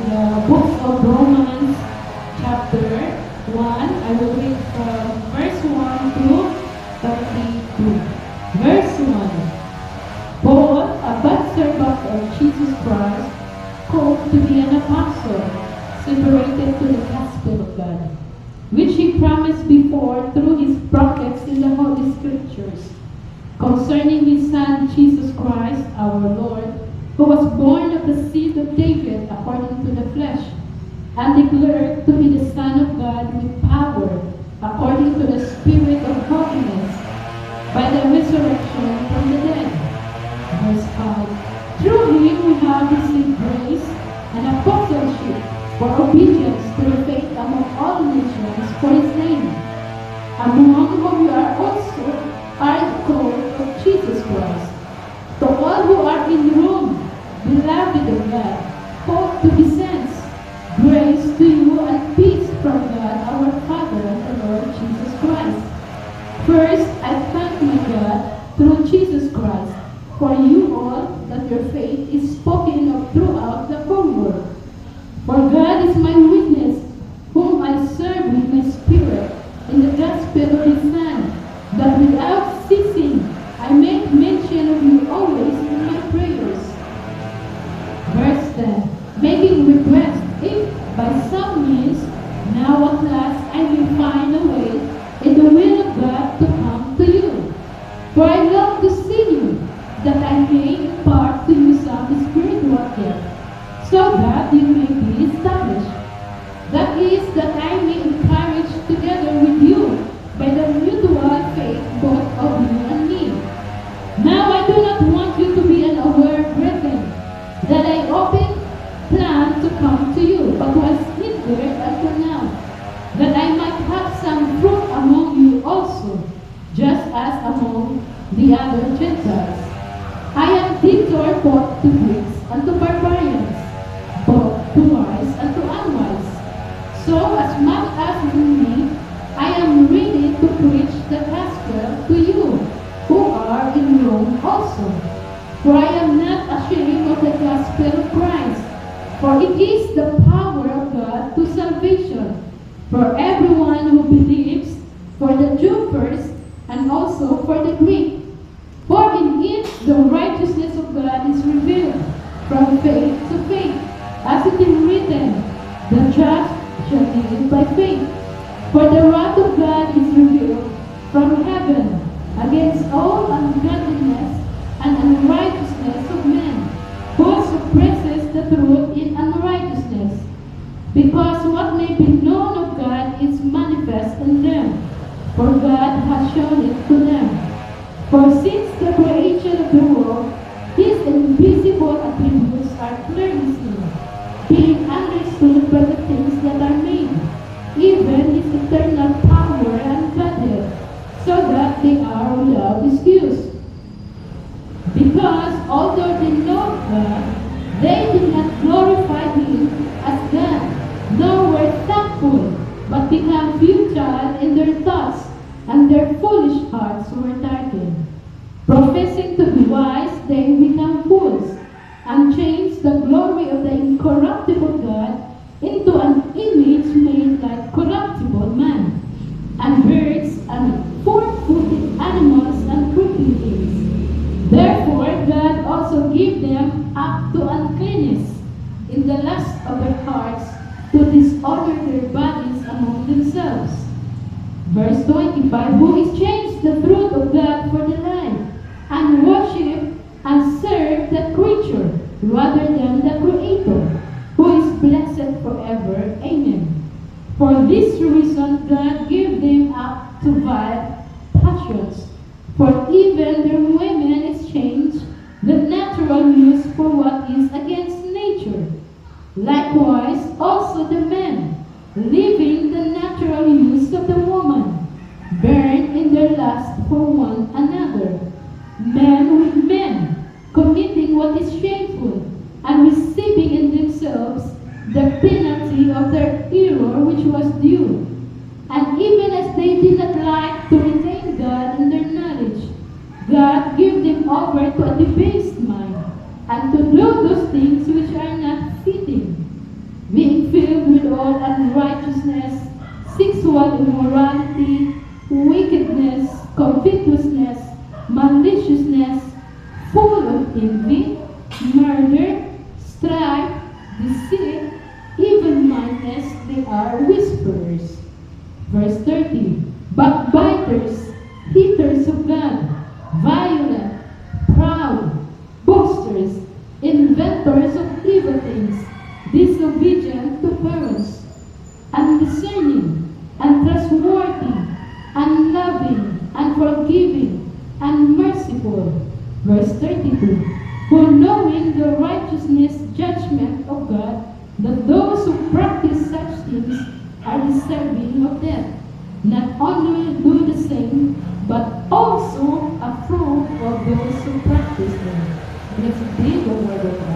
the book of Romans, chapter 1. I will read from verse 1 to 32. Verse 1. Paul, a bondservant of Jesus Christ, called to be an apostle, separated to the gospel of God, which he promised before through his prophets in the Holy Scriptures, concerning his Son Jesus Christ, our Lord, who was born of the seed of David according to the flesh, and declared to be the Son of God with power, according to the Spirit of holiness, by the resurrection from the dead. Verse 5. Through him we have received grace and apostleship for obedience to the faith among all nations for his name, among whom we are also are called of Jesus Christ. To all who are in Rome, beloved of God, called to be saints, grace to you and peace from God our Father and the Lord Jesus Christ. First, I thank my God through Jesus Christ for you all, that your faith is spoken of throughout the whole world. For God is my witness, whom I serve with my spirit in the gospel of his Son, that without ceasing I make mention of you always in my prayers. Verse 10. Making request, if by some means now at last I may find a way in the will of God to come to you. For I love to see you, that I may impart to you some spiritual gift, so that you may be established. That is, that I may encourage together with you by the mutual faith both of you and me. Now I do not want you to be unaware, brethren, that I often planned to come to you, but was hindered until now, that I might have some fruit among you also, just as among the other Gentiles. I am debtor both to Greeks and to barbarians, both to wise and to unwise. So as much as in me, I am ready to preach the gospel to you, who are in Rome also. For I am not ashamed of the gospel of Christ, for it is the power of God to salvation, for everyone who believes, for the Jew first, and also for the Greek. For in it the righteousness of God is revealed, from faith to faith, as it is written, the just shall live by faith. For the wrath of God is revealed from heaven against all ungodliness and unrighteousness of men, who suppresses the truth in unrighteousness, because what may be known of God is manifest in them, for God has shown it to them. For since the creation of the world, his invisible attributes are clearly seen, being understood by the things that are made, even his eternal power and Godhead, so that they are without excuse. Because although they know God, they did not glorify him as God, nor were thankful, but became futile in their thoughts, and their foolish hearts were darkened. Professing to be wise, they become fools, and changed the glory of the incorruptible God into an image made like corruptible man, and birds, and four-footed animals, and creeping things. Therefore God also gave them up to uncleanness, in the lust of their hearts, to dishonor their bodies among themselves. Verse 25, who exchanged the truth of God for the lie, and worship and serve the creature rather than the Creator, who is blessed forever. Amen. For this reason God gave them up to vile passions, for even their women exchange the natural use for what is against nature. Likewise also the men, leaving the natural use of the woman, burn in their lust for one another, men with men, committing what is shameful, and receiving in themselves the penalty of their error which was due. And even as they did not like to retain God in their knowledge, God gave them over to a debased mind, and to do those things which are not fitting, filled with all unrighteousness, sexual immorality, wickedness, covetousness, maliciousness, full of envy, murder, strife, deceit, even-mindedness, they are whisperers. Verse 30, backbiters, haters of God, violent, proud, boasters, inventors of evil things, disobedient to parents, undiscerning, untrustworthy, unloving, unforgiving, unmerciful. Verse 32, for knowing the righteousness judgment of God, that those who practice such things are deserving of death, not only do the same, but also approve of those who practice them. Let's read the word of God.